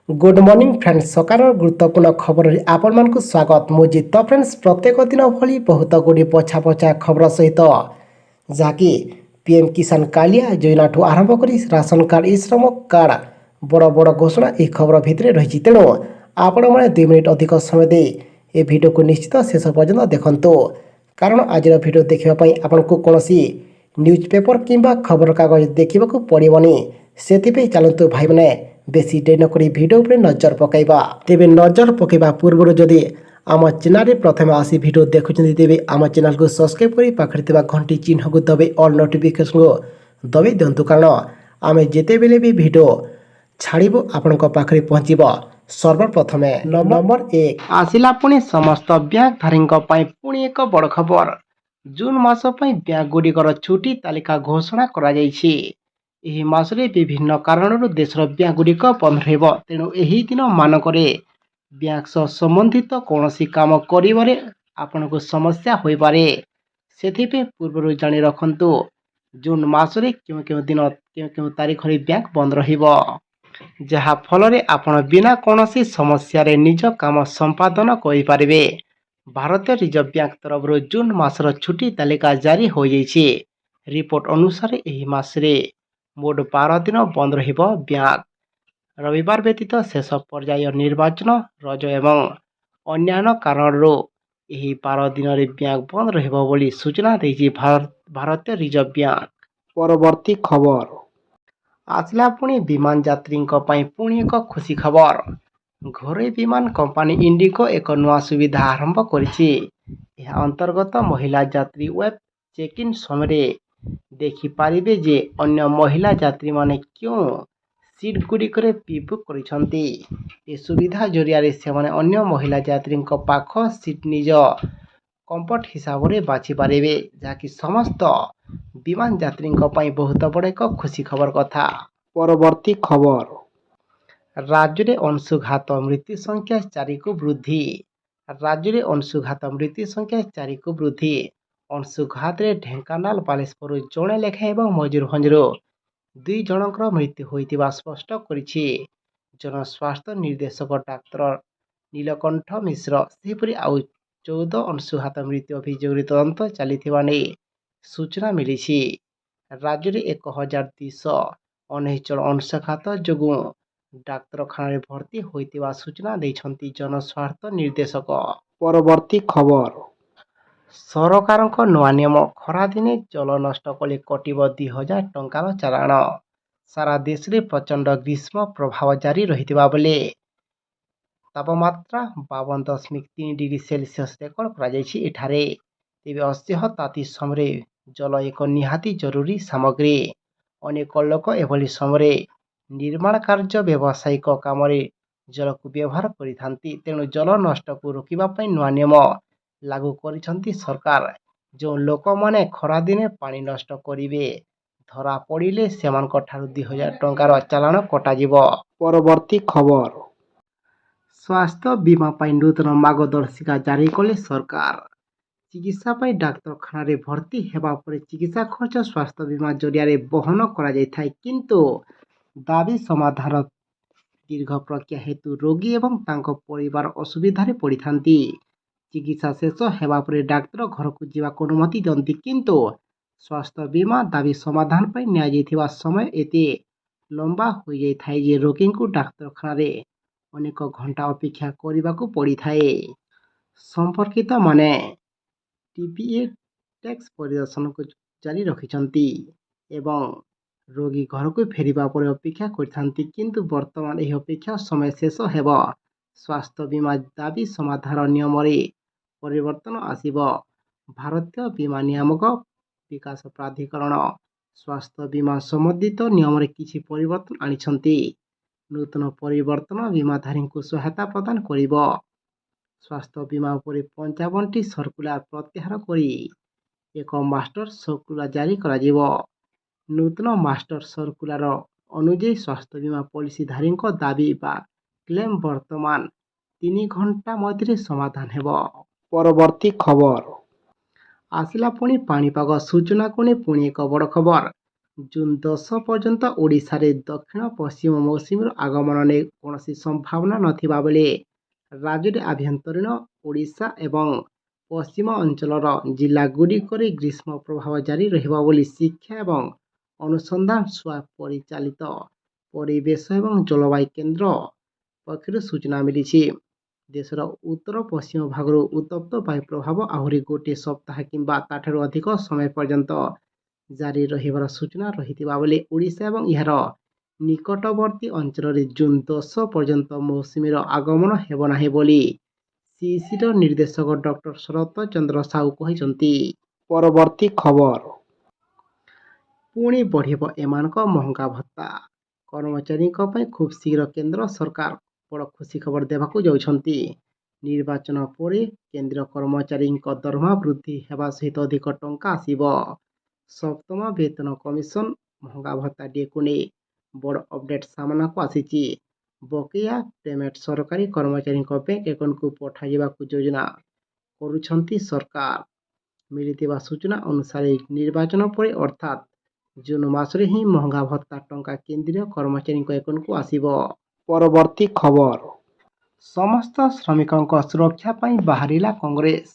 Good morning friends सकार गुरुत्वपूर्ण खबर आपण को स्वागत मुझे तो फ्रेंड्स प्रत्येक दिन भली बहुत गुड़ी पछा पछा खबर सहित जहाँकि पीएम किसान कालिया योजना ठू आरंभ कर राशन कार्ड ई श्रम कार्ड बड़ बड़ घोषणा यह खबर भितर रही तेणु आपण मैंने 2 मिनिट अधिक समय दे ए वीडियो को निश्चित शेष पर्यंत देखंतु कारण आज वीडियो देखापी आपन को कौन न्यूज पेपर किंबा खबर कागज देखा पड़ोनी से चलतु भाई मैंने बेसी डे नक भिडियो पर नजर पकईबा तेरे नजर पकईबा पूर्व जदि आम चैनल प्रथम आसी भिडियो देखुं तेरे आम चैनल को सब्सक्राइब कर पाखे घंटी चिन्ह को दबे ऑल नोटिफिकेशन को दबे दिंतु कारण आम जिते बेले भी भिडियो छाड़ू आपण पाखे पहुँचब सर्वप्रथमे नंबर 1 आसिला पुणी समस्त बैंक धारी पुणी एक बड़ खबर जून मास बैंक गुड़िकर छुट्टी तालिका घोषणा करा ଏହି ମାସରେ ବିଭିନ୍ନ କାରଣରୁ ଦେଶର ବ୍ୟାଙ୍କଗୁଡ଼ିକ ବନ୍ଦ ରହିବ। ତେଣୁ ଏହି ଦିନ ମାନଙ୍କରେ ବ୍ୟାଙ୍କ ସହ ସମ୍ବନ୍ଧିତ କୌଣସି କାମ କରିବାରେ ଆପଣଙ୍କୁ ସମସ୍ୟା ହୋଇପାରେ। ସେଥିପାଇଁ ପୂର୍ବରୁ ଜାଣି ରଖନ୍ତୁ ଜୁନ୍ ମାସରେ କେଉଁ କେଉଁ ଦିନ କେଉଁ କେଉଁ ତାରିଖରେ ବ୍ୟାଙ୍କ ବନ୍ଦ ରହିବ, ଯାହା ଫଳରେ ଆପଣ ବିନା କୌଣସି ସମସ୍ୟାରେ ନିଜ କାମ ସମ୍ପାଦନ କରିପାରିବେ। ଭାରତୀୟ ରିଜର୍ଭ ବ୍ୟାଙ୍କ ତରଫରୁ ଜୁନ୍ ମାସର ଛୁଟି ତାଲିକା ଜାରି ହୋଇଯାଇଛି। ରିପୋର୍ଟ ଅନୁସାରେ ଏହି ମାସରେ ମୋଟ 12 ଦିନ ବନ୍ଦ ରହିବ ବ୍ୟାଙ୍କ। ରବିବାର ବ୍ୟତୀତ ଶେଷ ପର୍ଯ୍ୟାୟ ନିର୍ବାଚନ, ରଜ ଏବଂ ଅନ୍ୟାନ୍ୟ କାରଣରୁ ଏହି 12 ଦିନରେ ବ୍ୟାଙ୍କ ବନ୍ଦ ରହିବ ବୋଲି ସୂଚନା ଦେଇଛି ଭାରତୀୟ ରିଜର୍ଭ ବ୍ୟାଙ୍କ। ପରବର୍ତ୍ତୀ ଖବର ଆସିଲା ପୁଣି ବିମାନ ଯାତ୍ରୀଙ୍କ ପାଇଁ ପୁଣି ଏକ ଖୁସି ଖବର। ଘରୋଇ ବିମାନ କମ୍ପାନୀ ଇଣ୍ଡିଗୋ ଏକ ନୂଆ ସୁବିଧା ଆରମ୍ଭ କରିଛି। ଏହା ଅନ୍ତର୍ଗତ ମହିଳା ଯାତ୍ରୀ ୱେବ୍ ଚେକ୍ ଇନ୍ ସମୟରେ ଦେଖିପାରିବେ ଯେ ଅନ୍ୟ ମହିଳା ଯାତ୍ରୀମାନେ କେଉଁ ସିଟ୍ ଗୁଡ଼ିକରେ ପ୍ରି-ବୁକ୍ କରିଛନ୍ତି। ଏ ସୁବିଧା ଜରିଆରେ ସେମାନେ ଅନ୍ୟ ମହିଳା ଯାତ୍ରୀଙ୍କ ପାଖ ସିଟ୍ ନିଜ କମ୍ଫର୍ଟ ହିସାବରେ ବାଛିପାରିବେ, ଯାହାକି ସମସ୍ତ ବିମାନ ଯାତ୍ରୀଙ୍କ ପାଇଁ ବହୁତ ବଡ଼ ଏକ ଖୁସି ଖବର କଥା। ପରବର୍ତ୍ତୀ ଖବର ରାଜ୍ୟରେ ଅଂଶୁଘାତ ମୃତ୍ୟୁ ସଂଖ୍ୟା 4କୁ ବୃଦ୍ଧି। ରାଜ୍ୟରେ ଅଂଶୁଘାତ ମୃତ୍ୟୁ ସଂଖ୍ୟା 4କୁ ବୃଦ୍ଧି। ଅଂଶୁଘାତରେ ଢେଙ୍କାନାଳ, ବାଲେଶ୍ୱରରୁ ଜଣେ ଲେଖାଏଁ ଏବଂ ମୟୂରଭଞ୍ଜରୁ 2 ଜଣଙ୍କର ମୃତ୍ୟୁ ହୋଇଥିବା ସ୍ପଷ୍ଟ କରିଛି ଜନସ୍ୱାସ୍ଥ୍ୟ ନିର୍ଦ୍ଦେଶକ ଡାକ୍ତର ନୀଳକଣ୍ଠ ମିଶ୍ର। ସେହିପରି ଆଉ 14 ଅଂଶୁଘାତ ମୃତ୍ୟୁ ଅଭିଯୋଗରେ ତଦନ୍ତ ଚାଲିଥିବା ନେଇ ସୂଚନା ମିଳିଛି। ରାଜ୍ୟରେ 1219 ଜଣ ଅଂଶୁଘାତ ଯୋଗୁଁ ଡାକ୍ତରଖାନାରେ ଭର୍ତ୍ତି ହୋଇଥିବା ସୂଚନା ଦେଇଛନ୍ତି ଜନସ୍ୱାସ୍ଥ୍ୟ ନିର୍ଦ୍ଦେଶକ। ପରବର୍ତ୍ତୀ ଖବର ସରକାରଙ୍କ ନୂଆ ନିୟମ ଖରାଦିନେ ଜଳ ନଷ୍ଟ କଲେ କଟିବ 2000 ଟଙ୍କାର ଚାଲାଣ। ସାରା ଦେଶରେ ପ୍ରଚଣ୍ଡ ଗ୍ରୀଷ୍ମ ପ୍ରବାହ ଜାରି ରହିଥିବା ବେଳେ ତାପମାତ୍ରା 52.3 ଡିଗ୍ରୀ ସେଲସିୟସ୍ ରେକର୍ଡ କରାଯାଇଛି ଏଠାରେ। ତେବେ ଅସହ୍ୟ ତାତି ସମୟରେ ଜଳ ଏକ ନିହାତି ଜରୁରୀ ସାମଗ୍ରୀ। ଅନେକ ଲୋକ ଏଭଳି ସମୟରେ ନିର୍ମାଣ କାର୍ଯ୍ୟ, ବ୍ୟବସାୟିକ କାମରେ ଜଳକୁ ବ୍ୟବହାର କରିଥାନ୍ତି। ତେଣୁ ଜଳ ନଷ୍ଟକୁ ରୋକିବା ପାଇଁ ନୂଆ ନିୟମ ଲାଗୁ କରିଛନ୍ତି ସରକାର। ଯେଉଁ ଲୋକମାନେ ଖରାଦିନେ ପାଣି ନଷ୍ଟ କରିବେ ଧରା ପଡ଼ିଲେ ସେମାନଙ୍କଠାରୁ 2000 ଟଙ୍କାର ଚାଲାଣ କଟାଯିବ। ପରବର୍ତ୍ତୀ ଖବର ସ୍ୱାସ୍ଥ୍ୟ ବୀମା ପାଇଁ ନୂତନ ମାର୍ଗଦର୍ଶିକା ଜାରି କଲେ ସରକାର। ଚିକିତ୍ସା ପାଇଁ ଡାକ୍ତରଖାନାରେ ଭର୍ତ୍ତି ହେବା ପରେ ଚିକିତ୍ସା ଖର୍ଚ୍ଚ ସ୍ୱାସ୍ଥ୍ୟ ବୀମା ଜରିଆରେ ବହନ କରାଯାଇଥାଏ। କିନ୍ତୁ ଦାବି ସମାଧାନର ଦୀର୍ଘ ପ୍ରକ୍ରିୟା ହେତୁ ରୋଗୀ ଏବଂ ତାଙ୍କ ପରିବାର ଅସୁବିଧାରେ ପଡ଼ିଥାନ୍ତି। ଚିକିତ୍ସା ଶେଷ ହେବା ପରେ ଡାକ୍ତର ଘରକୁ ଯିବାକୁ ଅନୁମତି ଦିଅନ୍ତି, କିନ୍ତୁ ସ୍ୱାସ୍ଥ୍ୟ ବୀମା ଦାବି ସମାଧାନ ପାଇଁ ନିଆଯାଇଥିବା ସମୟ ଏତେ ଲମ୍ବା ହୋଇଯାଇଥାଏ ଯେ ରୋଗୀଙ୍କୁ ଡାକ୍ତରଖାନାରେ ଅନେକ ଘଣ୍ଟା ଅପେକ୍ଷା କରିବାକୁ ପଡ଼ିଥାଏ। ସମ୍ପର୍କିତମାନେ ଟିବିଏ ଟେଷ୍ଟ ପରିଦର୍ଶନକୁ ଜାରି ରଖିଛନ୍ତି ଏବଂ ରୋଗୀ ଘରକୁ ଫେରିବା ପରେ ଅପେକ୍ଷା କରିଥାନ୍ତି। କିନ୍ତୁ ବର୍ତ୍ତମାନ ଏହି ଅପେକ୍ଷା ସମୟ ଶେଷ ହେବ। ସ୍ୱାସ୍ଥ୍ୟ ବୀମା ଦାବି ସମାଧାନ ନିୟମରେ ପରିବର୍ତ୍ତନ ଆସିବ। ଭାରତୀୟ ବୀମା ନିୟାମକ ବିକାଶ ପ୍ରାଧିକରଣ ସ୍ୱାସ୍ଥ୍ୟ ବୀମା ସମ୍ବନ୍ଧିତ ନିୟମରେ କିଛି ପରିବର୍ତ୍ତନ ଆଣିଛନ୍ତି। ନୂତନ ପରିବର୍ତ୍ତନ ବୀମାଧାରୀଙ୍କୁ ସହାୟତା ପ୍ରଦାନ କରିବ। ସ୍ୱାସ୍ଥ୍ୟ ବୀମା ଉପରେ 55ଟି ସର୍କୁଲାର ପ୍ରତ୍ୟାହାର କରି ଏକ ମାଷ୍ଟର ସର୍କୁଲାର ଜାରି କରାଯିବ। ନୂତନ ମାଷ୍ଟର ସର୍କୁଲାର ଅନୁଯାୟୀ ସ୍ୱାସ୍ଥ୍ୟ ବୀମା ପଲିସିଧାରୀଙ୍କ ଦାବି ବା କ୍ଲେମ୍ ବର୍ତ୍ତମାନ 3 ଘଣ୍ଟା ମଧ୍ୟରେ ସମାଧାନ ହେବ। ପରବର୍ତ୍ତୀ ଖବର ଆସିଲା ପୁଣି ପାଣିପାଗ ସୂଚନାକୁ ନେଇ ପୁଣି ଏକ ବଡ଼ ଖବର। ଜୁନ୍ 10 ପର୍ଯ୍ୟନ୍ତ ଓଡ଼ିଶାରେ ଦକ୍ଷିଣ ପଶ୍ଚିମ ମୌସୁମୀର ଆଗମନ ନେଇ କୌଣସି ସମ୍ଭାବନା ନଥିବା ବେଳେ ରାଜ୍ୟରେ ଆଭ୍ୟନ୍ତରୀଣ ଓଡ଼ିଶା ଏବଂ ପଶ୍ଚିମ ଅଞ୍ଚଳର ଜିଲ୍ଲାଗୁଡ଼ିକରେ ଗ୍ରୀଷ୍ମ ପ୍ରଭାବ ଜାରି ରହିବ ବୋଲି ଶିକ୍ଷା ଏବଂ ଅନୁସନ୍ଧାନ ପରିଚାଳିତ ପରିବେଶ ଏବଂ ଜଳବାୟୁ କେନ୍ଦ୍ର ପକ୍ଷରୁ ସୂଚନା ମିଳିଛି। ଦେଶର ଉତ୍ତର ପଶ୍ଚିମ ଭାଗରୁ ଉତ୍ତପ୍ତ ବାୟୁ ପ୍ରଭାବ ଆହୁରି ଗୋଟିଏ ସପ୍ତାହ କିମ୍ବା ତାଠାରୁ ଅଧିକ ସମୟ ପର୍ଯ୍ୟନ୍ତ ଜାରି ରହିବାର ସୂଚନା ରହିଥିବା ବେଳେ ଓଡ଼ିଶା ଏବଂ ଏହାର ନିକଟବର୍ତ୍ତୀ ଅଞ୍ଚଳରେ ଜୁନ୍ 10 ପର୍ଯ୍ୟନ୍ତ ମୌସୁମୀର ଆଗମନ ହେବ ନାହିଁ ବୋଲି ସିଇସିର ନିର୍ଦ୍ଦେଶକ ଡକ୍ଟର ଶରତ ଚନ୍ଦ୍ର ସାହୁ କହିଛନ୍ତି। ପରବର୍ତ୍ତୀ ଖବର। ପୁଣି ବଢ଼ିବ ଏମାନଙ୍କ ମହଙ୍ଗା ଭତ୍ତା। କର୍ମଚାରୀଙ୍କ ପାଇଁ ଖୁବ୍ ଶୀଘ୍ର କେନ୍ଦ୍ର ସରକାର ବଡ଼ ଖୁସି ଖବର ଦେବାକୁ ଯାଉଛନ୍ତି। ନିର୍ବାଚନ ପରେ କେନ୍ଦ୍ରୀୟ କର୍ମଚାରୀଙ୍କ ଦରମା ବୃଦ୍ଧି ହେବା ସହିତ ଅଧିକ ଟଙ୍କା ଆସିବ। ସପ୍ତମ ବେତନ କମିଶନ ମହଙ୍ଗା ଭତ୍ତାଟିକୁ ନେଇ ବଡ଼ ଅପଡେଟ୍ ସାମନାକୁ ଆସିଛି। ବକେୟା ପେମେଣ୍ଟ ସରକାରୀ କର୍ମଚାରୀଙ୍କ ବ୍ୟାଙ୍କ ଆକାଉଣ୍ଟକୁ ପଠାଯିବାକୁ ଯୋଜନା କରୁଛନ୍ତି ସରକାର। ମିଳିଥିବା ସୂଚନା ଅନୁସାରେ ନିର୍ବାଚନ ପରେ ଅର୍ଥାତ୍ ଜୁନ୍ ମାସରେ ହିଁ ମହଙ୍ଗା ଭତ୍ତା ଟଙ୍କା କେନ୍ଦ୍ରୀୟ କର୍ମଚାରୀଙ୍କ ଆକାଉଣ୍ଟକୁ ଆସିବ। ପରବର୍ତ୍ତୀ ଖବର। ସମସ୍ତ ଶ୍ରମିକଙ୍କ ସୁରକ୍ଷା ପାଇଁ ବାହାରିଲା କଂଗ୍ରେସ।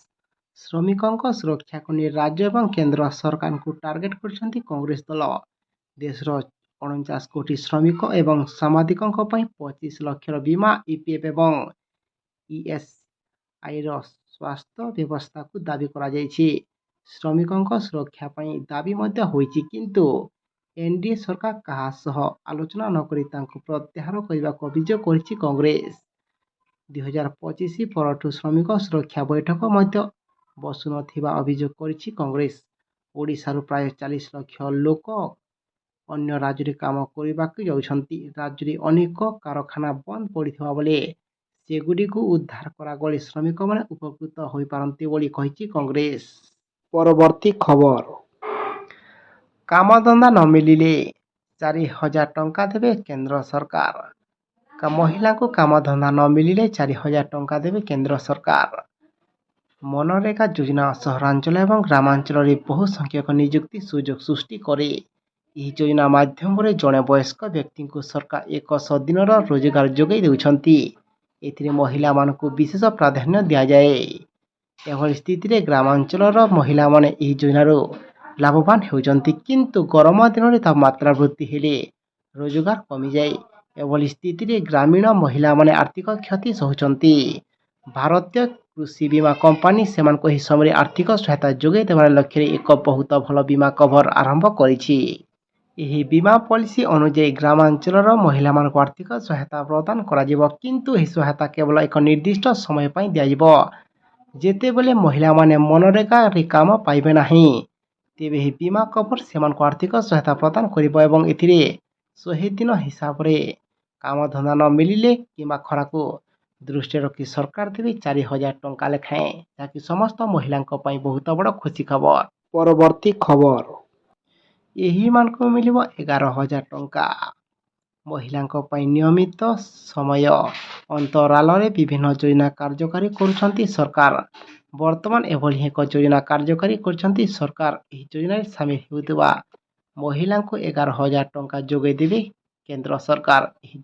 ଶ୍ରମିକଙ୍କ ସୁରକ୍ଷାକୁ ନେଇ ରାଜ୍ୟ ଏବଂ କେନ୍ଦ୍ର ସରକାରଙ୍କୁ ଟାର୍ଗେଟ କରିଛନ୍ତି କଂଗ୍ରେସ ଦଳ। ଦେଶର 49 କୋଟି ଶ୍ରମିକ ଏବଂ ସାମ୍ବାଦିକଙ୍କ ପାଇଁ 25 ଲକ୍ଷର ବୀମା ଇପିଏଫ୍ ଏବଂ ଇଏସ୍ଆଇର ସ୍ୱାସ୍ଥ୍ୟ ବ୍ୟବସ୍ଥାକୁ ଦାବି କରାଯାଇଛି। ଶ୍ରମିକଙ୍କ ସୁରକ୍ଷା ପାଇଁ ଦାବି ମଧ୍ୟ ହୋଇଛି, କିନ୍ତୁ ଏନ୍ଡିଏ ସରକାର କାହା ସହ ଆଲୋଚନା ନକରି ତାଙ୍କୁ ପ୍ରତ୍ୟାହାର କରିବାକୁ ଅଭିଯୋଗ କରିଛି କଂଗ୍ରେସ। 2025 ପରଠୁ ଶ୍ରମିକ ସୁରକ୍ଷା ବୈଠକ ମଧ୍ୟ ବସୁନଥିବା ଅଭିଯୋଗ କରିଛି କଂଗ୍ରେସ। ଓଡ଼ିଶାରୁ ପ୍ରାୟ 40 ଲକ୍ଷ ଲୋକ ଅନ୍ୟ ରାଜ୍ୟରେ କାମ କରିବାକୁ ଯାଉଛନ୍ତି। ରାଜ୍ୟରେ ଅନେକ କାରଖାନା ବନ୍ଦ ପଡ଼ିଥିବା ବେଳେ ସେଗୁଡ଼ିକୁ ଉଦ୍ଧାର କରାଗଲେ ଶ୍ରମିକମାନେ ଉପକୃତ ହୋଇପାରନ୍ତି ବୋଲି କହିଛି କଂଗ୍ରେସ। ପରବର୍ତ୍ତୀ ଖବର। କାମଧନ୍ଦା ନ ମିଳିଲେ 4,000 ଟଙ୍କା ଦେବେ କେନ୍ଦ୍ର ସରକାର। ମହିଳାଙ୍କୁ କାମଧନ୍ଦା ନ ମିଳିଲେ 4,000 ଟଙ୍କା ଦେବେ କେନ୍ଦ୍ର ସରକାର। ମନରେଗା ଯୋଜନା ସହରାଞ୍ଚଳ ଏବଂ ଗ୍ରାମାଞ୍ଚଳରେ ବହୁ ସଂଖ୍ୟକ ନିଯୁକ୍ତି ସୁଯୋଗ ସୃଷ୍ଟି କରେ। ଏହି ଯୋଜନା ମାଧ୍ୟମରେ ଜଣେ ବୟସ୍କ ବ୍ୟକ୍ତିଙ୍କୁ ସରକାର 100 ଦିନର ରୋଜଗାର ଯୋଗାଇ ଦେଉଛନ୍ତି। ଏଥିରେ ମହିଳାମାନଙ୍କୁ ବିଶେଷ ପ୍ରାଧାନ୍ୟ ଦିଆଯାଏ। ଏଭଳି ସ୍ଥିତିରେ ଗ୍ରାମାଞ୍ଚଳର ମହିଳାମାନେ ଏହି ଯୋଜନାରୁ ଲାଭବାନ ହେଉଛନ୍ତି, କିନ୍ତୁ ଗରମ ଦିନରେ ତାପମାତ୍ରା ବୃଦ୍ଧି ହେଲେ ରୋଜଗାର କମିଯାଏ। ଏଭଳି ସ୍ଥିତିରେ ଗ୍ରାମୀଣ ମହିଳାମାନେ ଆର୍ଥିକ କ୍ଷତି ସହୁଛନ୍ତି। ଭାରତୀୟ କୃଷି ବୀମା କମ୍ପାନୀ ସେମାନଙ୍କୁ ଏହି ସମୟରେ ଆର୍ଥିକ ସହାୟତା ଯୋଗାଇ ଦେବାର ଲକ୍ଷ୍ୟରେ ଏକ ବହୁତ ଭଲ ବୀମା କଭର ଆରମ୍ଭ କରିଛି। ଏହି ବୀମା ପଲିସି ଅନୁଯାୟୀ ଗ୍ରାମାଞ୍ଚଳର ମହିଳାମାନଙ୍କୁ ଆର୍ଥିକ ସହାୟତା ପ୍ରଦାନ କରାଯିବ, କିନ୍ତୁ ଏହି ସହାୟତା କେବଳ ଏକ ନିର୍ଦ୍ଦିଷ୍ଟ ସମୟ ପାଇଁ ଦିଆଯିବ। ଯେତେବେଳେ ମହିଳାମାନେ ମନରେଗାରେ କାମ ପାଇବେ ନାହିଁ, ତେବେ ଏହି ବୀମା କଭର ସେମାନଙ୍କୁ ଆର୍ଥିକ ସହାୟତା ପ୍ରଦାନ କରିବ ଏବଂ ଏଥିରେ 100 ଦିନ ହିସାବରେ କାମଧନ୍ଦା ନ ମିଳିଲେ କିମ୍ବା ଖରାକୁ ଦୃଷ୍ଟିରେ ରଖି ସରକାର ଦେବେ 4,000 ଟଙ୍କା ଲେଖାଏଁ, ଯାହାକି ସମସ୍ତ ମହିଳାଙ୍କ ପାଇଁ ବହୁତ ବଡ଼ ଖୁସି ଖବର। ପରବର୍ତ୍ତୀ ଖବର। ଏହିମାନଙ୍କୁ ମିଳିବ 11,000 ଟଙ୍କା। ମହିଳାଙ୍କ ପାଇଁ ନିୟମିତ ସମୟ ଅନ୍ତରାଳରେ ବିଭିନ୍ନ ଯୋଜନା କାର୍ଯ୍ୟକାରୀ କରୁଛନ୍ତି ସରକାର। ବର୍ତ୍ତମାନ ଏଭଳି ଏକ ଯୋଜନା କାର୍ଯ୍ୟକାରୀ କରିଛନ୍ତି ସରକାର। ଏହି ଯୋଜନାରେ ସାମିଲ ହେଉଥିବା ମହିଳାଙ୍କୁ 11,000 ଟଙ୍କା ଯୋଗାଇ ଦେବେ କେନ୍ଦ୍ର ସରକାର। ଏହି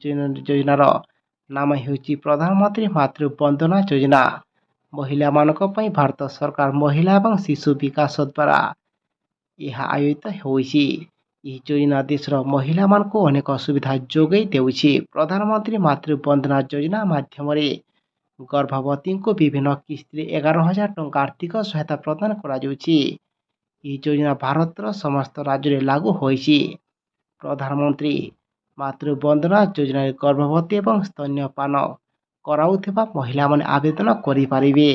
ଯୋଜନାର ନାମ ହେଉଛି ପ୍ରଧାନମନ୍ତ୍ରୀ ମାତୃ ବନ୍ଦନା ଯୋଜନା। ମହିଳାମାନଙ୍କ ପାଇଁ ଭାରତ ସରକାର ମହିଳା ଏବଂ ଶିଶୁ ବିକାଶ ଦ୍ୱାରା ଏହା ଆୟୋଜିତ ହୋଇଛି। ଏହି ଯୋଜନା ଦେଶର ମହିଳାମାନଙ୍କୁ ଅନେକ ସୁବିଧା ଯୋଗାଇ ଦେଉଛି। ପ୍ରଧାନମନ୍ତ୍ରୀ ମାତୃ ବନ୍ଦନା ଯୋଜନା ମାଧ୍ୟମରେ ଗର୍ଭବତୀଙ୍କୁ ବିଭିନ୍ନ କିସ୍ତିରେ 11,000 ଟଙ୍କା ଆର୍ଥିକ ସହାୟତା ପ୍ରଦାନ କରାଯାଉଛି। ଏହି ଯୋଜନା ଭାରତର ସମସ୍ତ ରାଜ୍ୟରେ ଲାଗୁ ହୋଇଛି। ପ୍ରଧାନମନ୍ତ୍ରୀ ମାତୃ ବନ୍ଦନା ଯୋଜନାରେ ଗର୍ଭବତୀ ଏବଂ ସ୍ତନ୍ୟପାନ କରାଉଥିବା ମହିଳାମାନେ ଆବେଦନ କରିପାରିବେ।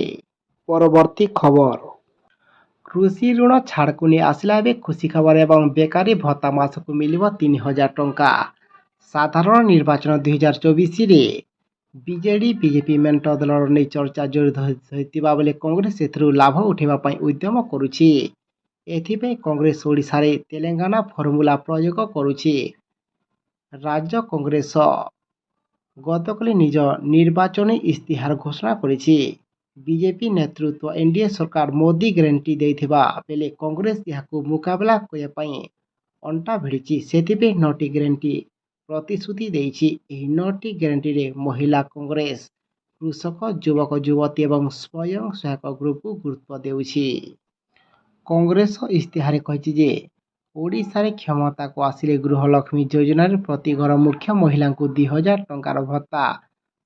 ପରବର୍ତ୍ତୀ ଖବର। କୃଷି ଋଣ ଛାଡ଼କୁ ନେଇ ଆସିଲା ଏବେ ଖୁସି ଖବର ଏବଂ ବେକାରୀ ଭତ୍ତା ମାସକୁ ମିଳିବ 3,000 ଟଙ୍କା। ସାଧାରଣ ନିର୍ବାଚନ 2024ରେ ବିଜେଡି ବିଜେପି ମେଣ୍ଟ ଦଳର ନେଇ ଚର୍ଚ୍ଚା ଜୋର ଧରିଥିବା ବେଳେ କଂଗ୍ରେସ ଏଥିରୁ ଲାଭ ଉଠାଇବା ପାଇଁ ଉଦ୍ୟମ କରୁଛି। ଏଥିପାଇଁ କଂଗ୍ରେସ ଓଡ଼ିଶାରେ ତେଲେଙ୍ଗାନା ଫର୍ମୁଲା ପ୍ରୟୋଗ କରୁଛି। ରାଜ୍ୟ କଂଗ୍ରେସ ଗତକାଲି ନିଜ ନିର୍ବାଚନୀ ଇସ୍ତାହାର ଘୋଷଣା କରିଛି। ବିଜେପି ନେତୃତ୍ୱ ଏନ୍ଡିଏ ସରକାର ମୋଦି ଗ୍ୟାରେଣ୍ଟି ଦେଇଥିବା ବେଳେ କଂଗ୍ରେସ ଏହାକୁ ମୁକାବିଲା କରିବା ପାଇଁ ଅଣ୍ଟା ଭିଡ଼ିଛି। ସେଥିପାଇଁ 9ଟି ଗ୍ୟାରେଣ୍ଟି ପ୍ରତିଶ୍ରୁତି ଦେଇଛି। ଏହି 9ଟି ଗ୍ୟାରେଣ୍ଟିରେ ମହିଳା କଂଗ୍ରେସ କୃଷକ, ଯୁବକ ଯୁବତୀ ଏବଂ ସ୍ୱୟଂ ସହାୟକ ଗ୍ରୁପକୁ ଗୁରୁତ୍ୱ ଦେଉଛି। କଂଗ୍ରେସ ଇସ୍ତାହାରରେ କହିଛି ଯେ ଓଡ଼ିଶାରେ କ୍ଷମତାକୁ ଆସିଲେ ଗୃହଲକ୍ଷ୍ମୀ ଯୋଜନାରେ ପ୍ରତି ଘର ମୁଖ୍ୟ ମହିଳାଙ୍କୁ 2,000 ଟଙ୍କାର ଭତ୍ତା,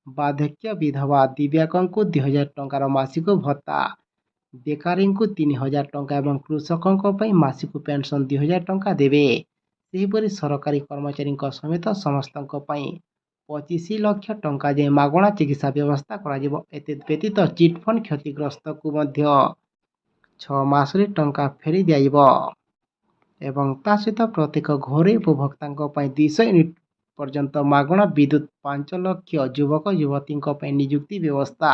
ବାର୍ଦ୍ଧକ୍ୟ ବିଧବା ଦିବ୍ୟାଙ୍ଗଙ୍କୁ 2,000 ଟଙ୍କାର ମାସିକ ଭତ୍ତା, ବେକାରୀଙ୍କୁ 3,000 ଟଙ୍କା ଏବଂ କୃଷକଙ୍କ ପାଇଁ ମାସିକ ପେନସନ 2,000 ଟଙ୍କା ଦେବେ। ସେହିପରି ସରକାରୀ କର୍ମଚାରୀଙ୍କ ସମେତ ସମସ୍ତଙ୍କ ପାଇଁ 25 ଲକ୍ଷ ଟଙ୍କା ଯାଏଁ ମାଗଣା ଚିକିତ୍ସା ବ୍ୟବସ୍ଥା କରାଯିବ। ଏତଦ୍‌ବ୍ୟତୀତ ଚିଟ୍‌ଫଣ୍ଡ କ୍ଷତିଗ୍ରସ୍ତଙ୍କୁ ମଧ୍ୟ 6 ମାସରେ ଟଙ୍କା ଫେରି ଦିଆଯିବ ଏବଂ ତା ସହିତ ପ୍ରତ୍ୟେକ ଘରୋଇ ଉପଭୋକ୍ତାଙ୍କ ପାଇଁ 200 ୟୁନିଟ୍ ପର୍ଯ୍ୟନ୍ତ ମାଗଣା ବିଦ୍ୟୁତ୍, 5 ଲକ୍ଷ ଯୁବକ ଯୁବତୀଙ୍କ ପାଇଁ ନିଯୁକ୍ତି ବ୍ୟବସ୍ଥା,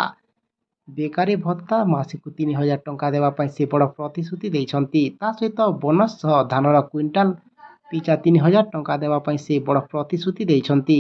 ବେକାରୀ ଭତ୍ତା ମାସକୁ 3,000 ଟଙ୍କା ଦେବା ପାଇଁ ସେ ବଡ଼ ପ୍ରତିଶ୍ରୁତି ଦେଇଛନ୍ତି। ତା ସହିତ ବୋନସ୍ ସହ ଧାନର କ୍ୱିଣ୍ଟାଲ ପିଛା 3,000 ଟଙ୍କା ଦେବା ପାଇଁ ସେ ବଡ଼ ପ୍ରତିଶ୍ରୁତି ଦେଇଛନ୍ତି।